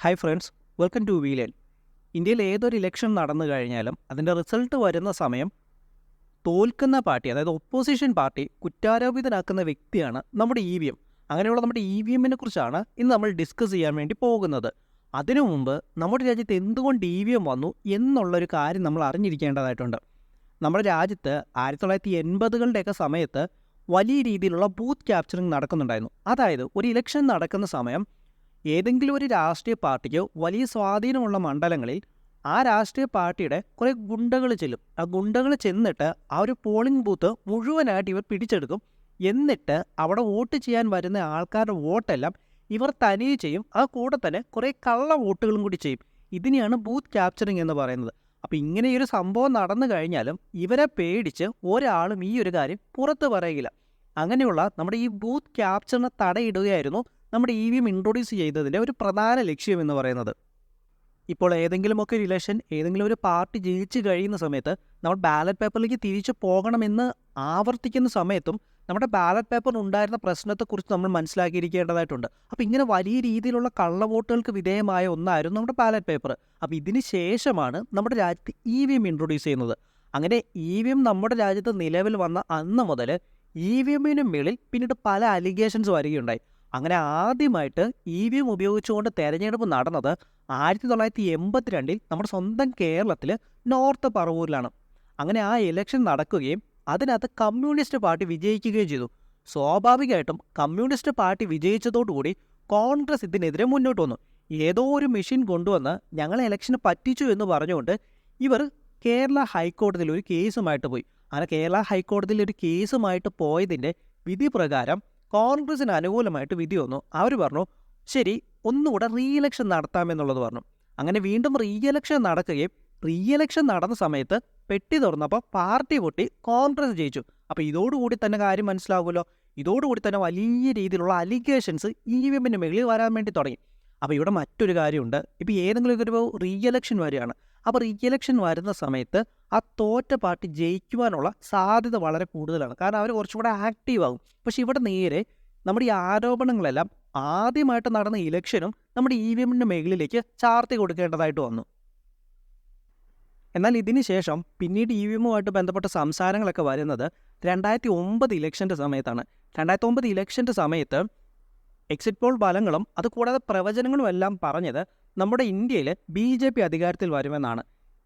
Hi friends, welcome to we learn. ഇന്ത്യയിൽ ഏതൊരു election നടന്നു കഴിഞ്ഞാലും അതിൻ്റെ റിസൾട്ട് വരുന്ന സമയം തോൽക്കുന്ന പാർട്ടി, അതായത് ഒപ്പോസിഷൻ പാർട്ടി കുറ്റാരോപിതനാക്കുന്ന വ്യക്തിയാണ് നമ്മുടെ EVM. അങ്ങനെയുള്ള നമ്മുടെ EVMനെ കുറിച്ചാണ് ഇന്ന് നമ്മൾ ഡിസ്കസ് ചെയ്യാൻ വേണ്ടി പോകുന്നത്. അതിനു മുമ്പ് നമ്മുടെ രാജ്യത്ത് എന്തുകൊണ്ട് EVM വന്നു എന്നുള്ളൊരു കാര്യം നമ്മൾ അറിഞ്ഞിരിക്കേണ്ടതായിട്ടുണ്ട്. നമ്മുടെ രാജ്യത്ത് 1980കളുടെയൊക്കെ സമയത്ത് വലിയ രീതിയിലുള്ള ബൂത്ത് ക്യാപ്ചറിങ് നടക്കുന്നുണ്ടായിരുന്നു. അതായത് ഒരു ഇലക്ഷൻ നടക്കുന്ന സമയം ഏതെങ്കിലും ഒരു രാഷ്ട്രീയ പാർട്ടിക്ക് വലിയ സ്വാധീനമുള്ള മണ്ഡലങ്ങളിൽ ആ രാഷ്ട്രീയ പാർട്ടിയുടെ കുറേ ഗുണ്ടകൾ ചെല്ലും. ആ ഗുണ്ടകൾ ചെന്നിട്ട് ആ ഒരു പോളിംഗ് ബൂത്ത് മുഴുവനായിട്ട് ഇവർ പിടിച്ചെടുക്കും. എന്നിട്ട് അവിടെ വോട്ട് ചെയ്യാൻ വരുന്ന ആൾക്കാരുടെ വോട്ടെല്ലാം ഇവർ തനിയെ ചെയ്യും. ആ കൂടെ തന്നെ കുറേ കള്ള വോട്ടുകളും കൂടി ചെയ്യും. ഇതിനെയാണ് ബൂത്ത് ക്യാപ്ചറിങ് എന്ന് പറയുന്നത്. അപ്പോൾ ഇങ്ങനെയൊരു സംഭവം നടന്നു കഴിഞ്ഞാലും ഇവരെ പേടിച്ച് ഒരാളും ഈ ഒരു കാര്യം പുറത്ത് പറയുകയില്ല. അങ്ങനെയുള്ള നമ്മുടെ ഈ ബൂത്ത് ക്യാപ്ചറിനെ തടയിടുകയായിരുന്നു നമ്മുടെ EVM ഇൻട്രൊഡ്യൂസ് ചെയ്തതിൻ്റെ ഒരു പ്രധാന ലക്ഷ്യം എന്ന് പറയുന്നത്. ഇപ്പോൾ ഏതെങ്കിലുമൊക്കെ ഒരു ഇലക്ഷൻ ഏതെങ്കിലും ഒരു പാർട്ടി ജയിച്ച് കഴിയുന്ന സമയത്ത് നമ്മൾ ബാലറ്റ് പേപ്പറിലേക്ക് തിരിച്ചു പോകണമെന്ന് ആവർത്തിക്കുന്ന സമയത്തും നമ്മുടെ ബാലറ്റ് പേപ്പറിൽ ഉണ്ടായിരുന്ന പ്രശ്നത്തെക്കുറിച്ച് നമ്മൾ മനസ്സിലാക്കിയിരിക്കേണ്ടതായിട്ടുണ്ട്. അപ്പോൾ ഇങ്ങനെ വലിയ രീതിയിലുള്ള കള്ളവോട്ടുകൾക്ക് വിധേയമായ ഒന്നായിരുന്നു നമ്മുടെ ബാലറ്റ് പേപ്പർ. അപ്പോൾ ഇതിന് ശേഷമാണ് നമ്മുടെ രാജ്യത്ത് EVM ഇൻട്രൊഡ്യൂസ് ചെയ്യുന്നത്. അങ്ങനെ EVM നമ്മുടെ രാജ്യത്ത് നിലവിൽ വന്ന അന്ന് മുതൽ EVMന് മേളിൽ പിന്നീട് പല അലിഗേഷൻസ് വരികയുണ്ടായി. അങ്ങനെ ആദ്യമായിട്ട് EVM ഉപയോഗിച്ചുകൊണ്ട് തെരഞ്ഞെടുപ്പ് നടന്നത് 1982 നമ്മുടെ സ്വന്തം കേരളത്തിൽ നോർത്ത് പറവൂരിലാണ്. അങ്ങനെ ആ ഇലക്ഷൻ നടക്കുകയും അതിനകത്ത് കമ്മ്യൂണിസ്റ്റ് പാർട്ടി വിജയിക്കുകയും ചെയ്തു. സ്വാഭാവികമായിട്ടും കമ്മ്യൂണിസ്റ്റ് പാർട്ടി വിജയിച്ചതോടുകൂടി കോൺഗ്രസ് ഇതിനെതിരെ മുന്നോട്ട് വന്നു. ഏതോ ഒരു മെഷീൻ കൊണ്ടുവന്ന് ഞങ്ങളെ ഇലക്ഷന് പറ്റിച്ചു എന്ന് പറഞ്ഞുകൊണ്ട് ഇവർ കേരള ഹൈക്കോടതിയിൽ ഒരു കേസുമായിട്ട് പോയി. അങ്ങനെ കേരള ഹൈക്കോടതിയിൽ ഒരു കേസുമായിട്ട് പോയതിൻ്റെ വിധി പ്രകാരം കോൺഗ്രസിന് അനുകൂലമായിട്ട് വിധി വന്നു. അവർ പറഞ്ഞു ശരി, ഒന്നുകൂടെ റീഇലക്ഷൻ നടത്താമെന്നുള്ളത് പറഞ്ഞു. അങ്ങനെ വീണ്ടും റീഇലക്ഷൻ നടക്കുകയും റീഇലക്ഷൻ നടന്ന സമയത്ത് പെട്ടി തുറന്നപ്പോൾ പാർട്ടി പൊട്ടി കോൺഗ്രസ് ജയിച്ചു. അപ്പോൾ ഇതോടുകൂടി തന്നെ കാര്യം മനസ്സിലാവുമല്ലോ. ഇതോടുകൂടി തന്നെ വലിയ രീതിയിലുള്ള അലിഗേഷൻസ് EVMന് മേളിൽ വരാൻ വേണ്ടി തുടങ്ങി. അപ്പോൾ ഇവിടെ മറ്റൊരു കാര്യമുണ്ട്. ഇപ്പോൾ ഏതെങ്കിലും ഒരു റീഇലക്ഷൻ വരികയാണ്. അപ്പോൾ റീഇലക്ഷൻ വരുന്ന സമയത്ത് ആ തോറ്റ പാർട്ടി ജയിക്കുവാനുള്ള സാധ്യത വളരെ കൂടുതലാണ്. കാരണം അവർ കുറച്ചുകൂടെ ആക്റ്റീവ് ആകും. പക്ഷെ ഇവിടെ നേരെ നമ്മുടെ ഈ ആരോപണങ്ങളെല്ലാം ആദ്യമായിട്ട് നടന്ന ഇലക്ഷനും നമ്മുടെ EVMൻ്റെ മേഖലയിലേക്ക് ചാർത്തി കൊടുക്കേണ്ടതായിട്ട് വന്നു. എന്നാൽ ഇതിന് ശേഷം പിന്നീട് EVMുമായിട്ട് ബന്ധപ്പെട്ട സംസാരങ്ങളൊക്കെ വരുന്നത് 2009 ഇലക്ഷൻ്റെ സമയത്താണ്. 2009 ഇലക്ഷൻ്റെ സമയത്ത് എക്സിറ്റ് പോൾ ഫലങ്ങളും അതുകൂടാതെ പ്രവചനങ്ങളും എല്ലാം പറഞ്ഞത് നമ്മുടെ ഇന്ത്യയിൽ BJP അധികാരത്തിൽ വരുമെന്നാണ്.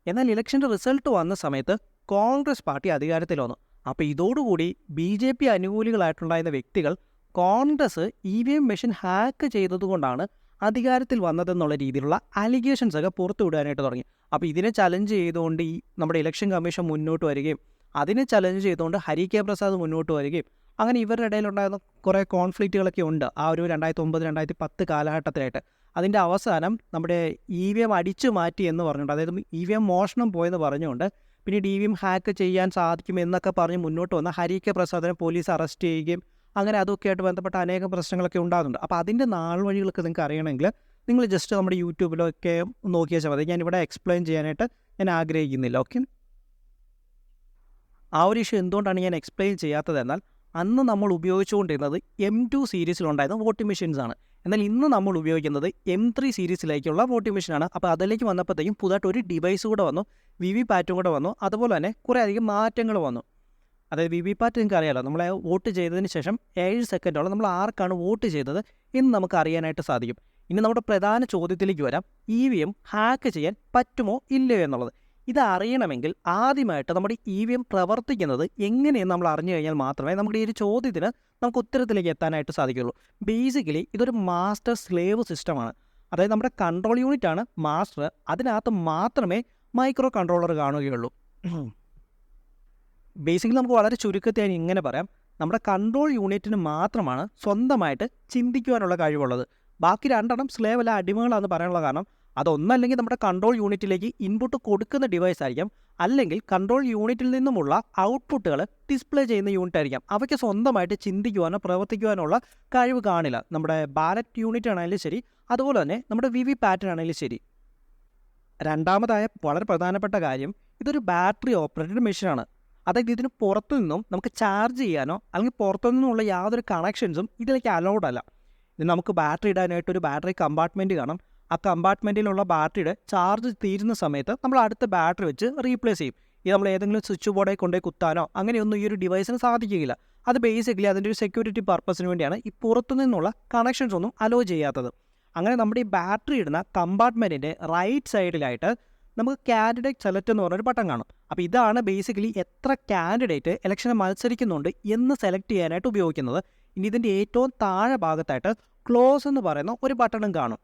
എന്നാൽ ഇലക്ഷൻ്റെ റിസൾട്ട് വന്ന സമയത്ത് കോൺഗ്രസ് പാർട്ടി അധികാരത്തിൽ വന്നു. അപ്പോൾ ഇതോടുകൂടി BJP അനുകൂലികളായിട്ടുണ്ടായിരുന്ന വ്യക്തികൾ കോൺഗ്രസ് EVM മെഷീൻ ഹാക്ക് ചെയ്തതുകൊണ്ടാണ് അധികാരത്തിൽ വന്നതെന്നുള്ള രീതിയിലുള്ള അലിഗേഷൻസ് ഒക്കെ പുറത്തു വിടാനായിട്ട് തുടങ്ങി. അപ്പോൾ ഇതിനെ ചലഞ്ച് ചെയ്തുകൊണ്ട് നമ്മുടെ ഇലക്ഷൻ കമ്മീഷൻ മുന്നോട്ട് വരികയും അതിനെ ചലഞ്ച് ചെയ്തുകൊണ്ട് ഹരി കെ പ്രസാദ് മുന്നോട്ട് വരികയും അങ്ങനെ ഇവരുടെ ഇടയിലുണ്ടായിരുന്ന കുറേ കോൺഫ്ലിക്റ്റുകളൊക്കെ ഉണ്ട് ആ ഒരു 2009-2010 കാലഘട്ടത്തിലായിട്ട്. അതിൻ്റെ അവസാനം നമ്മുടെ EVM അടിച്ചു മാറ്റി എന്ന് പറഞ്ഞുകൊണ്ട്, അതായത് EVM മോഷണം പോയെന്ന് പറഞ്ഞുകൊണ്ട് പിന്നീട് EVM ഹാക്ക് ചെയ്യാൻ സാധിക്കുമെന്നൊക്കെ പറഞ്ഞ് മുന്നോട്ട് വന്ന ഹരി കെ പ്രസാദിനെ പോലീസ് അറസ്റ്റ് ചെയ്യുകയും അങ്ങനെ അതൊക്കെ ആയിട്ട് ബന്ധപ്പെട്ട അനേകം പ്രശ്നങ്ങളൊക്കെ ഉണ്ടാകുന്നുണ്ട്. അപ്പോൾ അതിൻ്റെ നാൾ വഴികളൊക്കെ നിങ്ങൾക്ക് അറിയണമെങ്കിൽ നിങ്ങൾ ജസ്റ്റ് നമ്മുടെ യൂട്യൂബിലൊക്കെ നോക്കിയാൽ മതി. ഞാനിവിടെ എക്സ്പ്ലെയിൻ ചെയ്യാനായിട്ട് ഞാൻ ആഗ്രഹിക്കുന്നില്ല. ഓക്കെ, ആ ഒരു ഇഷ്യൂ എന്തുകൊണ്ടാണ് ഞാൻ എക്സ്പ്ലെയിൻ ചെയ്യാത്തതെന്നാൽ അന്ന് നമ്മൾ ഉപയോഗിച്ചുകൊണ്ടിരുന്നത് M2 സീരീസിലുണ്ടായിരുന്ന വോട്ടിംഗ് മെഷീൻസാണ്. എന്നാൽ ഇന്ന് നമ്മൾ ഉപയോഗിക്കുന്നത് M3 സീരീസിലേക്കുള്ള വോട്ടിംഗ് മെഷീനാണ്. അപ്പോൾ അതിലേക്ക് വന്നപ്പോഴത്തേക്കും പുതുതായിട്ട് ഒരു ഡിവൈസ് കൂടെ വന്നു, VVPAT കൂടെ വന്നു. അതുപോലെ തന്നെ കുറേ അധികം മാറ്റങ്ങൾ വന്നു. അതായത് VVPAT നിങ്ങൾക്ക് അറിയാമല്ലോ, നമ്മളെ വോട്ട് ചെയ്തതിന് ശേഷം 7 സെക്കൻഡോളം നമ്മൾ ആർക്കാണ് വോട്ട് ചെയ്തത് എന്ന് നമുക്ക് അറിയാനായിട്ട് സാധിക്കും. ഇനി നമ്മുടെ പ്രധാന ചോദ്യത്തിലേക്ക് വരാം, EVM ഹാക്ക് ചെയ്യാൻ പറ്റുമോ ഇല്ലയോ എന്നുള്ളത്. ഇത് അറിയണമെങ്കിൽ ആദ്യമായിട്ട് നമ്മുടെ EVM പ്രവർത്തിക്കുന്നത് എങ്ങനെയെന്ന് നമ്മൾ അറിഞ്ഞു കഴിഞ്ഞാൽ മാത്രമേ നമ്മുടെ ഈ ഒരു ചോദ്യത്തിന് നമുക്ക് ഉത്തരത്തിലേക്ക് എത്താനായിട്ട് സാധിക്കുകയുള്ളൂ. ബേസിക്കലി ഇതൊരു മാസ്റ്റർ സ്ലേവ് സിസ്റ്റമാണ്. അതായത് നമ്മുടെ കൺട്രോൾ യൂണിറ്റാണ് മാസ്റ്റർ. അതിനകത്ത് മാത്രമേ മൈക്രോ കൺട്രോളർ കാണുകയുള്ളൂ. ബേസിക്കലി നമുക്ക് വളരെ ചുരുക്കത്തിൽ ഇങ്ങനെ പറയാം, നമ്മുടെ കൺട്രോൾ യൂണിറ്റിന് മാത്രമാണ് സ്വന്തമായിട്ട് ചിന്തിക്കുവാനുള്ള കഴിവുള്ളത്. ബാക്കി രണ്ടെണ്ണം സ്ലേവ് അല്ല, അടിമകളാണെന്ന് പറയാനുള്ള കാരണം അതൊന്നല്ലെങ്കിൽ നമ്മുടെ കൺട്രോൾ യൂണിറ്റിലേക്ക് ഇൻപുട്ട് കൊടുക്കുന്ന ഡിവൈസ് ആയിരിക്കാം, അല്ലെങ്കിൽ കൺട്രോൾ യൂണിറ്റിൽ നിന്നുമുള്ള ഔട്ട്പുട്ടുകൾ ഡിസ്പ്ലേ ചെയ്യുന്ന യൂണിറ്റ് ആയിരിക്കാം. അവയ്ക്ക് സ്വന്തമായിട്ട് ചിന്തിക്കുവാനോ പ്രവർത്തിക്കുവാനുള്ള കഴിവ് കാണില്ല. നമ്മുടെ ബാലറ്റ് യൂണിറ്റ് ആണെങ്കിലും ശരി, അതുപോലെ തന്നെ നമ്മുടെ VVPAT ആണെങ്കിലും ശരി. രണ്ടാമതായ വളരെ പ്രധാനപ്പെട്ട കാര്യം, ഇതൊരു ബാറ്ററി ഓപ്പറേറ്റഡ് മെഷീനാണ്. അതായത് ഇതിന് പുറത്തു നിന്നും നമുക്ക് ചാർജ് ചെയ്യാനോ അല്ലെങ്കിൽ പുറത്തു നിന്നുമുള്ള യാതൊരു കണക്ഷൻസും ഇതിലേക്ക് അലൗഡ് അല്ല. ഇത് നമുക്ക് ബാറ്ററി ഇടാനായിട്ടൊരു ബാറ്ററി കമ്പാർട്ട്മെൻറ്റ് കാണും. ആ കമ്പാർട്ട്മെൻറ്റിലുള്ള ബാറ്ററിയുടെ ചാർജ് തീരുന്ന സമയത്ത് നമ്മൾ അടുത്ത ബാറ്ററി വെച്ച് റീപ്ലേസ് ചെയ്യും. ഇത് നമ്മൾ ഏതെങ്കിലും സ്വിച്ച് ബോർഡിൽ കൊണ്ടുപോയി കുത്താനോ അങ്ങനെയൊന്നും ഈ ഒരു ഡിവൈസിന് സാധിക്കുകയില്ല. അത് ബേസിക്കലി അതിൻ്റെ ഒരു സെക്യൂരിറ്റി പർപ്പസിന് വേണ്ടിയാണ് ഈ പുറത്തു നിന്നുള്ള കണക്ഷൻസ് ഒന്നും അലോ ചെയ്യാത്തത്. അങ്ങനെ നമ്മുടെ ഈ ബാറ്ററി ഇടുന്ന കമ്പാർട്ട്മെൻറ്റിൻ്റെ റൈറ്റ് സൈഡിലായിട്ട് നമുക്ക് കാൻഡിഡേറ്റ് സെലക്ട് എന്ന് പറഞ്ഞൊരു ബട്ടൺ കാണും. അപ്പോൾ ഇതാണ് ബേസിക്കലി എത്ര കാൻഡിഡേറ്റ് ഇലക്ഷന് മത്സരിക്കുന്നുണ്ട് എന്ന് സെലക്ട് ചെയ്യാനായിട്ട് ഉപയോഗിക്കുന്നത്. ഇനി ഇതിൻ്റെ ഏറ്റവും താഴെ ഭാഗത്തായിട്ട് ക്ലോസ് എന്ന് പറയുന്ന ഒരു ബട്ടണും കാണും.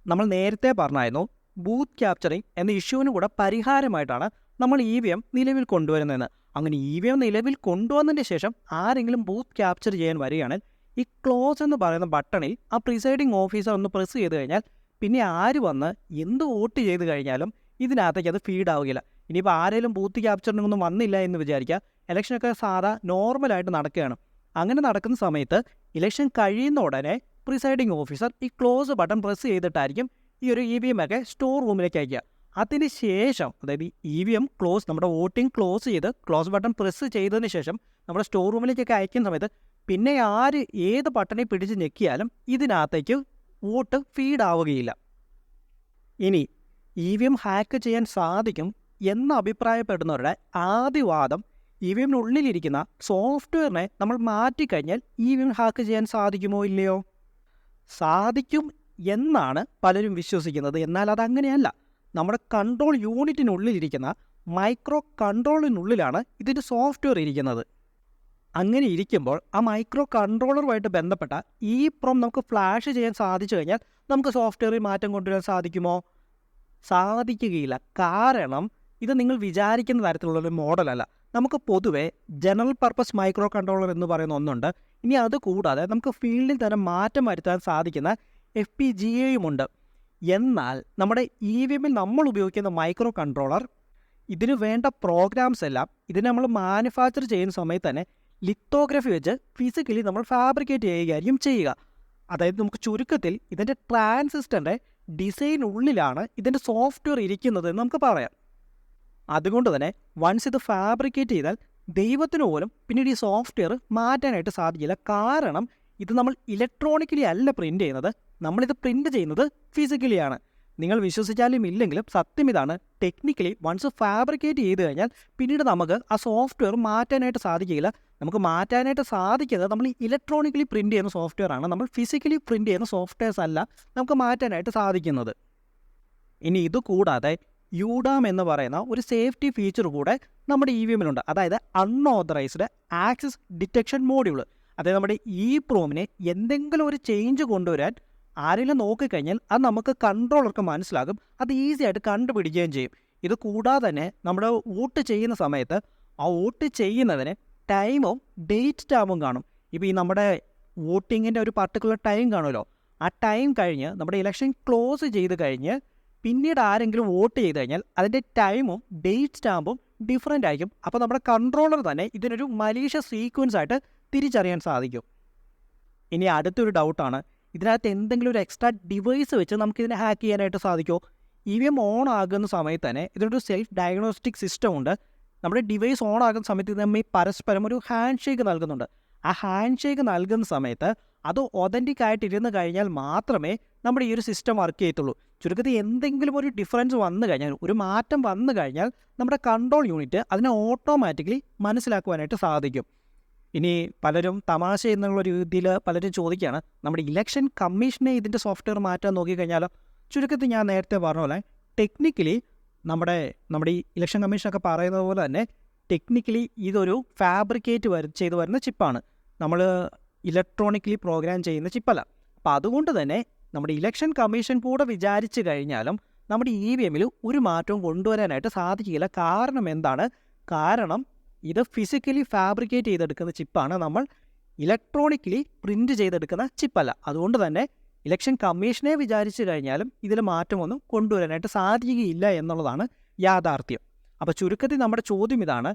നമ്മൾ നേരത്തെ പറഞ്ഞായിരുന്നു ബൂത്ത് ക്യാപ്ചറിങ് എന്ന ഇഷ്യൂവിന് കൂടെ പരിഹാരമായിട്ടാണ് നമ്മൾ EVM നിലവിൽ കൊണ്ടുവരുന്നതെന്ന്. അങ്ങനെ EVM നിലവിൽ കൊണ്ടുവന്നതിന് ശേഷം ആരെങ്കിലും ബൂത്ത് ക്യാപ്ചർ ചെയ്യാൻ വരികയാണെങ്കിൽ ഈ ക്ലോസ് എന്ന് പറയുന്ന ബട്ടണിൽ ആ പ്രിസൈഡിങ് ഓഫീസർ ഒന്ന് പ്രസ് ചെയ്ത് കഴിഞ്ഞാൽ പിന്നെ ആര് വന്ന് എന്ത് വോട്ട് ചെയ്ത് കഴിഞ്ഞാലും ഇതിനകത്തേക്ക് അത് ഫീഡ് ആവുകയില്ല. ഇനിയിപ്പോൾ ആരെങ്കിലും ബൂത്ത് ക്യാപ്ചറിനൊന്നും വന്നില്ല എന്ന് വിചാരിക്കുക, ഇലക്ഷനൊക്കെ സാധാ നോർമലായിട്ട് നടക്കുകയാണ്. അങ്ങനെ നടക്കുന്ന സമയത്ത് ഇലക്ഷൻ കഴിയുന്ന ഉടനെ പ്രിസൈഡിങ് ഓഫീസർ ഈ ക്ലോസ് ബട്ടൺ പ്രസ് ചെയ്തിട്ടായിരിക്കും ഈ ഒരു EVM ഒക്കെ സ്റ്റോർ റൂമിലേക്ക് അയക്കുക. അതിന് ശേഷം അതായത് EVM ക്ലോസ് നമ്മുടെ വോട്ടിംഗ് ക്ലോസ് ചെയ്ത് ക്ലോസ് ബട്ടൺ പ്രസ് ചെയ്തതിന് ശേഷം നമ്മുടെ സ്റ്റോർ റൂമിലേക്കൊക്കെ അയക്കുന്ന സമയത്ത് പിന്നെ ആര് ഏത് ബട്ടണിൽ പിടിച്ച് ഞെക്കിയാലും ഇതിനകത്തേക്ക് വോട്ട് ഫീഡ് ആവുകയില്ല. ഇനി EVM ഹാക്ക് ചെയ്യാൻ സാധിക്കും എന്ന് അഭിപ്രായപ്പെടുന്നവരുടെ ആദ്യ വാദം EVMനുള്ളിലിരിക്കുന്ന സോഫ്റ്റ്വെയറിനെ നമ്മൾ മാറ്റിക്കഴിഞ്ഞാൽ EVM ഹാക്ക് ചെയ്യാൻ സാധിക്കുമോ ഇല്ലയോ? സാധിക്കും എന്നാണ് പലരും വിശ്വസിക്കുന്നത്. എന്നാൽ അതങ്ങനെയല്ല. നമ്മുടെ കൺട്രോൾ യൂണിറ്റിനുള്ളിലിരിക്കുന്ന മൈക്രോ കൺട്രോളിനുള്ളിലാണ് ഇതിൻ്റെ സോഫ്റ്റ്വെയർ ഇരിക്കുന്നത്. അങ്ങനെ ഇരിക്കുമ്പോൾ ആ മൈക്രോ കൺട്രോളറുമായിട്ട് ബന്ധപ്പെട്ട EEPROM നമുക്ക് ഫ്ലാഷ് ചെയ്യാൻ സാധിച്ചു കഴിഞ്ഞാൽ നമുക്ക് സോഫ്റ്റ്വെയറിൽ മാറ്റം കൊണ്ടുവരാൻ സാധിക്കുമോ? സാധിക്കുകയില്ല. കാരണം ഇത് നിങ്ങൾ വിചാരിക്കുന്ന തരത്തിലുള്ളൊരു മോഡലല്ല. നമുക്ക് പൊതുവേ ജനറൽ പർപ്പസ് മൈക്രോ കൺട്രോളർ എന്ന് പറയുന്ന ഒന്നുണ്ട്. ഇനി അത് കൂടാതെ നമുക്ക് ഫീൽഡിൽ തന്നെ മാറ്റം വരുത്താൻ സാധിക്കുന്ന FPGAയുമുണ്ട്. എന്നാൽ നമ്മുടെ EVMൽ നമ്മൾ ഉപയോഗിക്കുന്ന മൈക്രോ കൺട്രോളർ ഇതിന് വേണ്ട പ്രോഗ്രാംസ് എല്ലാം ഇതിനെ നമ്മൾ മാനുഫാക്ചർ ചെയ്യുന്ന സമയത്ത് തന്നെ ലിത്തോഗ്രഫി വെച്ച് ഫിസിക്കലി നമ്മൾ ഫാബ്രിക്കേറ്റ് ചെയ്യുകയായിരിക്കും ചെയ്യുക. അതായത് നമുക്ക് ചുരുക്കത്തിൽ ഇതിൻ്റെ ട്രാൻസിസ്റ്ററിൻ്റെ ഡിസൈനുള്ളിലാണ് ഇതിൻ്റെ സോഫ്റ്റ്വെയർ ഇരിക്കുന്നത് എന്ന് നമുക്ക് പറയാം. അതുകൊണ്ട് തന്നെ വൺസ് ഇത് ഫാബ്രിക്കേറ്റ് ചെയ്താൽ ദൈവത്തിന് പോലും പിന്നീട് ഈ സോഫ്റ്റ്വെയർ മാറ്റാനായിട്ട് സാധിക്കില്ല. കാരണം ഇത് നമ്മൾ ഇലക്ട്രോണിക്കലി അല്ല പ്രിൻ്റ് ചെയ്യുന്നത്, നമ്മളിത് പ്രിൻ്റ് ചെയ്യുന്നത് ഫിസിക്കലിയാണ്. നിങ്ങൾ വിശ്വസിച്ചാലും ഇല്ലെങ്കിലും സത്യം ഇതാണ്. ടെക്നിക്കലി വൺസ് ഫാബ്രിക്കേറ്റ് ചെയ്ത് കഴിഞ്ഞാൽ പിന്നീട് നമുക്ക് ആ സോഫ്റ്റ്വെയർ മാറ്റാനായിട്ട് സാധിക്കില്ല. നമുക്ക് മാറ്റാനായിട്ട് സാധിക്കുന്നത് നമ്മൾ ഇലക്ട്രോണിക്കലി പ്രിൻ്റ് ചെയ്യുന്ന സോഫ്റ്റ്വെയർ ആണ്. നമ്മൾ ഫിസിക്കലി പ്രിൻ്റ് ചെയ്യുന്ന സോഫ്റ്റ്വെയർസ് അല്ല നമുക്ക് മാറ്റാനായിട്ട് സാധിക്കുന്നത്. ഇനി ഇത് കൂടാതെ UDAM എന്ന് പറയുന്ന ഒരു സേഫ്റ്റി ഫീച്ചർ കൂടെ നമ്മുടെ EVMലുണ്ട്. അതായത് അൺഓതറൈസ്ഡ് ആക്സസ് ഡിറ്റക്ഷൻ മോഡ്യൂൾ. അതായത് നമ്മുടെ EEPROMനെ എന്തെങ്കിലും ഒരു ചേഞ്ച് കൊണ്ടുവരാൻ ആരെങ്കിലും നോക്കിക്കഴിഞ്ഞാൽ അത് നമുക്ക് കൺട്രോളർക്ക് മനസ്സിലാകും. അത് ഈസി ആയിട്ട് കണ്ടുപിടിക്കുകയും ചെയ്യും. ഇത് കൂടാതെ തന്നെ നമ്മുടെ വോട്ട് ചെയ്യുന്ന സമയത്ത് ആ വോട്ട് ചെയ്യുന്നതിന് ടൈമും ഡേറ്റ് സ്റ്റാമ്പും കാണും. ഇപ്പോൾ ഈ നമ്മുടെ വോട്ടിങ്ങിൻ്റെ ഒരു പർട്ടിക്കുലർ ടൈം കാണുമല്ലോ, ആ ടൈം കഴിഞ്ഞ് നമ്മുടെ ഇലക്ഷൻ ക്ലോസ് ചെയ്ത് കഴിഞ്ഞ് പിന്നീട് ആരെങ്കിലും വോട്ട് ചെയ്ത് കഴിഞ്ഞാൽ അതിൻ്റെ ടൈമും ഡേറ്റ് സ്റ്റാമ്പും ഡിഫറൻ്റ് ആയിരിക്കും. അപ്പോൾ നമ്മുടെ കൺട്രോളർ തന്നെ ഇതിനൊരു മലീഷ്യസ് സീക്വൻസ് ആയിട്ട് തിരിച്ചറിയാൻ സാധിക്കും. ഇനി അടുത്തൊരു ഡൗട്ടാണ്, ഇതിനകത്ത് എന്തെങ്കിലും ഒരു എക്സ്ട്രാ ഡിവൈസ് വെച്ച് നമുക്കിതിനെ ഹാക്ക് ചെയ്യാനായിട്ട് സാധിക്കുമോ? EVM ഓൺ ആകുന്ന സമയത്ത് തന്നെ ഇതിനൊരു സെൽഫ് ഡയഗ്നോസ്റ്റിക് സിസ്റ്റം ഉണ്ട്. നമ്മുടെ ഡിവൈസ് ഓൺ ആകുന്ന സമയത്ത് ഇത് നമ്മൾ പരസ്പരം ഒരു ഹാൻഡ് ഷേക്ക് നൽകുന്നുണ്ട്. ആ ഹാൻഡ് ഷേക്ക് നൽകുന്ന സമയത്ത് അത് ഒതൻറ്റിക് ആയിട്ട് ഇരുന്ന് കഴിഞ്ഞാൽ മാത്രമേ നമ്മുടെ ഈ ഒരു സിസ്റ്റം വർക്ക് ചെയ്യത്തുള്ളൂ. ചുരുക്കത്തിൽ എന്തെങ്കിലും ഒരു ഡിഫറൻസ് വന്നു കഴിഞ്ഞാൽ, ഒരു മാറ്റം വന്നു കഴിഞ്ഞാൽ നമ്മുടെ കൺട്രോൾ യൂണിറ്റ് അതിനെ ഓട്ടോമാറ്റിക്കലി മനസ്സിലാക്കുവാനായിട്ട് സാധിക്കും. ഇനി പലരും തമാശ എന്നുള്ള രീതിയിൽ പലരും ചോദിക്കുകയാണ്, നമ്മുടെ ഇലക്ഷൻ കമ്മീഷനെ ഇതിൻ്റെ സോഫ്റ്റ്വെയർ മാറ്റാൻ നോക്കിക്കഴിഞ്ഞാലോ? ചുരുക്കത്തിൽ ഞാൻ നേരത്തെ പറഞ്ഞ പോലെ ടെക്നിക്കലി നമ്മുടെ ഈ ഇലക്ഷൻ കമ്മീഷനൊക്കെ പറയുന്നത് പോലെ തന്നെ ടെക്നിക്കലി ഇതൊരു ഫാബ്രിക്കേറ്റ് ചെയ്ത് വരുന്ന ചിപ്പാണ്. നമ്മൾ ഇലക്ട്രോണിക്കലി പ്രോഗ്രാം ചെയ്യുന്ന ചിപ്പല്ല. അപ്പോൾ അതുകൊണ്ട് തന്നെ നമ്മുടെ ഇലക്ഷൻ കമ്മീഷൻ കൂടെ വിചാരിച്ചു കഴിഞ്ഞാലും നമ്മുടെ EVMൽ ഒരു മാറ്റവും കൊണ്ടുവരാനായിട്ട് സാധിക്കില്ല. കാരണം എന്താണ്? കാരണം ഇത് ഫിസിക്കലി ഫാബ്രിക്കേറ്റ് ചെയ്തെടുക്കുന്ന ചിപ്പാണ്, നമ്മൾ ഇലക്ട്രോണിക്കലി പ്രിൻ്റ് ചെയ്തെടുക്കുന്ന ചിപ്പല്ല. അതുകൊണ്ട് തന്നെ ഇലക്ഷൻ കമ്മീഷനെ വിചാരിച്ചു കഴിഞ്ഞാലും ഇതിൽ മാറ്റമൊന്നും കൊണ്ടുവരാനായിട്ട് സാധിക്കുകയില്ല എന്നുള്ളതാണ് യാഥാർത്ഥ്യം. അപ്പോൾ ചുരുക്കത്തിൽ നമ്മുടെ ചോദ്യം ഇതാണ്,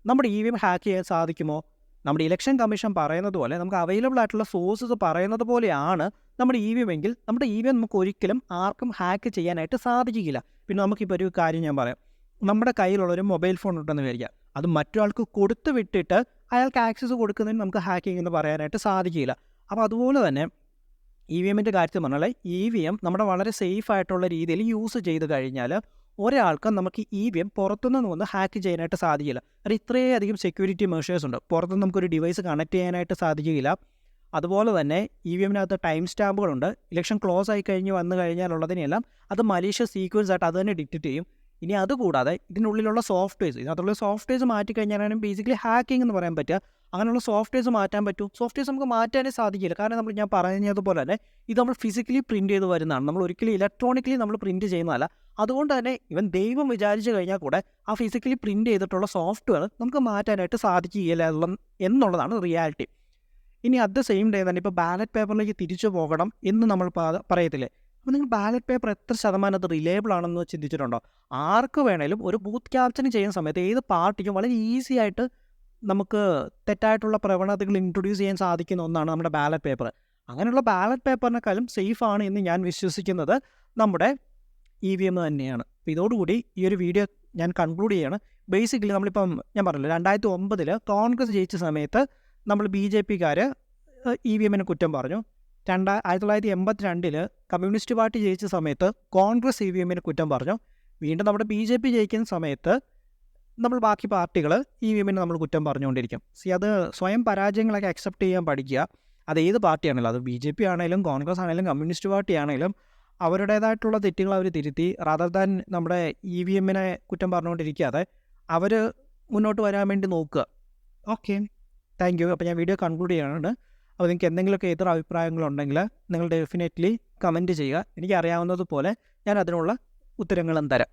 നമ്മുടെ EVM ഹാക്ക് ചെയ്യാൻ സാധിക്കുമോ? നമ്മുടെ ഇലക്ഷൻ കമ്മീഷൻ പറയുന്നത് പോലെ, നമുക്ക് അവൈലബിൾ ആയിട്ടുള്ള സോഴ്സസ് പറയുന്നത് പോലെയാണ് നമ്മുടെ EVM എങ്കിൽ നമ്മുടെ EVM നമുക്ക് ഒരിക്കലും ആർക്കും ഹാക്ക് ചെയ്യാനായിട്ട് സാധിക്കില്ല. പിന്നെ നമുക്കിപ്പോൾ ഒരു കാര്യം ഞാൻ പറയാം, നമ്മുടെ കയ്യിലുള്ളൊരു മൊബൈൽ ഫോൺ ഉണ്ടെന്ന് വിചാരിക്കുക, അത് മറ്റൊരാൾക്ക് കൊടുത്തു വിട്ടിട്ട് അയാൾക്ക് ആക്സസ് കൊടുക്കുന്നതിന് നമുക്ക് ഹാക്കിംഗ് എന്ന് പറയാനായിട്ട് സാധിക്കില്ല. അപ്പോൾ അതുപോലെ തന്നെ EVMൻ്റെ കാര്യത്തിൽ പറഞ്ഞാൽ EVM നമ്മുടെ വളരെ സേഫ് ആയിട്ടുള്ള രീതിയിൽ യൂസ് ചെയ്ത് കഴിഞ്ഞാൽ ഒരാൾക്ക് നമുക്ക് EVM പുറത്തുനിന്ന് വന്ന് ഹാക്ക് ചെയ്യാനായിട്ട് സാധിക്കില്ല. അത് ഇത്രയധികം സെക്യൂരിറ്റി മെഷേഴ്സ് ഉണ്ട്. പുറത്തുനിന്ന് നമുക്കൊരു ഡിവൈസ് കണക്ട് ചെയ്യാനായിട്ട് സാധിക്കുകയില്ല. അതുപോലെ തന്നെ EVMനകത്ത് ടൈം സ്റ്റാമ്പുകളുണ്ട്. ഇലക്ഷൻ ക്ലോസ് ആയി കഴിഞ്ഞ് വന്നു കഴിഞ്ഞാലുള്ളതിനെല്ലാം അത് മലീഷ്യസ് സീക്വൻസ് ആയിട്ട് അത് തന്നെ ഡിറ്റക്റ്റ് ചെയ്യും. ഇനി അതുകൂടാതെ ഇതിനുള്ളിലുള്ള സോഫ്റ്റ്വെയർസ്, ഇതിനകത്തുള്ള സോഫ്റ്റ്വെയർസ് മാറ്റി കഴിഞ്ഞാലാണ് ബേസിക്കലി ഹാക്കിംഗ് എന്ന് പറയാൻ പറ്റുക. അങ്ങനെയുള്ള സോഫ്റ്റ്വെയർസ് മാറ്റാൻ പറ്റും. സോഫ്റ്റ്വെയർസ് നമുക്ക് മാറ്റാനേ സാധിക്കില്ല. കാരണം ഞാൻ പറഞ്ഞതുപോലെ തന്നെ ഇത് നമ്മൾ ഫിസിക്കലി പ്രിൻറ്റ് ചെയ്ത് വരുന്നതാണ്. നമ്മൾ ഒരിക്കലും ഇലക്ട്രോണിക്കലി നമ്മൾ പ്രിൻറ്റ് ചെയ്യുന്നതല്ല. അതുകൊണ്ട് തന്നെ ദൈവം വിചാരിച്ചു കഴിഞ്ഞാൽ കൂടെ ആ ഫിസിക്കലി പ്രിൻറ്റ് ചെയ്തിട്ടുള്ള സോഫ്റ്റ്വെയർ നമുക്ക് മാറ്റാനായിട്ട് സാധിക്കുകയില്ല എന്നുള്ളതാണ് റിയാലിറ്റി. ഇനി അറ്റ് ദ സെയിം ഡേ തന്നെ ഇപ്പോൾ ബാലറ്റ് പേപ്പറിലേക്ക് തിരിച്ചു പോകണം എന്ന് നമ്മൾ പറയത്തില്ലേ. അപ്പോൾ നിങ്ങൾ ബാലറ്റ് പേപ്പർ എത്ര ശതമാനം അത് റിലയബിൾ ആണെന്ന് ചിന്തിച്ചിട്ടുണ്ടോ? ആർക്ക് വേണേലും ഒരു ബൂത്ത് ക്യാപ്ചറിങ് ചെയ്യുന്ന സമയത്ത് ഏത് പാർട്ടിക്കും വളരെ ഈസി ആയിട്ട് നമുക്ക് തെറ്റായിട്ടുള്ള പ്രവണതകൾ ഇൻട്രൊഡ്യൂസ് ചെയ്യാൻ സാധിക്കുന്ന ഒന്നാണ് നമ്മുടെ ബാലറ്റ് പേപ്പർ. അങ്ങനെയുള്ള ബാലറ്റ് പേപ്പറിനെക്കാളും സേഫ് ആണ് എന്ന് ഞാൻ വിശ്വസിക്കുന്നത് നമ്മുടെ EVM തന്നെയാണ്. അപ്പോൾ ഇതോടുകൂടി ഈ ഒരു വീഡിയോ ഞാൻ കൺക്ലൂഡ് ചെയ്യാണ്. ബേസിക്കലി നമ്മളിപ്പം ഞാൻ പറഞ്ഞല്ലോ 2009 കോൺഗ്രസ് ജയിച്ച സമയത്ത് നമ്മൾ BJPക്കാർ EVMനെ കുറ്റം പറഞ്ഞു. 1982 കമ്മ്യൂണിസ്റ്റ് പാർട്ടി ജയിച്ച സമയത്ത് കോൺഗ്രസ് EVMനെ കുറ്റം പറഞ്ഞു. വീണ്ടും നമ്മുടെ BJP ജയിക്കുന്ന സമയത്ത് നമ്മൾ ബാക്കി പാർട്ടികൾ EVMനെ നമ്മൾ കുറ്റം പറഞ്ഞുകൊണ്ടിരിക്കും. അത് സ്വയം പരാജയങ്ങളൊക്കെ അക്സെപ്റ്റ് ചെയ്യാൻ പഠിക്കുക. അത് ഏത് പാർട്ടിയാണെങ്കിലും, അത് BJP ആണെങ്കിലും കോൺഗ്രസ് ആണെങ്കിലും കമ്മ്യൂണിസ്റ്റ് പാർട്ടി ആണെങ്കിലും അവരുടേതായിട്ടുള്ള തെറ്റുകൾ അവർ തിരുത്തി റാദർ ദാൻ നമ്മുടെ EVMനെ കുറ്റം പറഞ്ഞുകൊണ്ടിരിക്കാതെ അവർ മുന്നോട്ട് വരാൻ വേണ്ടി നോക്കുക. Okay, thank you. അപ്പോൾ ഞാൻ വീഡിയോ കൺക്ലൂഡ് ചെയ്യാനാണ്. അപ്പോൾ നിങ്ങൾക്ക് എന്തെങ്കിലുമൊക്കെ എതിർ അഭിപ്രായങ്ങളുണ്ടെങ്കിൽ നിങ്ങൾ ഡെഫിനറ്റ്ലി കമൻറ്റ് ചെയ്യുക. എനിക്കറിയാവുന്നതുപോലെ ഞാൻ അതിനുള്ള ഉത്തരങ്ങളും തരാം.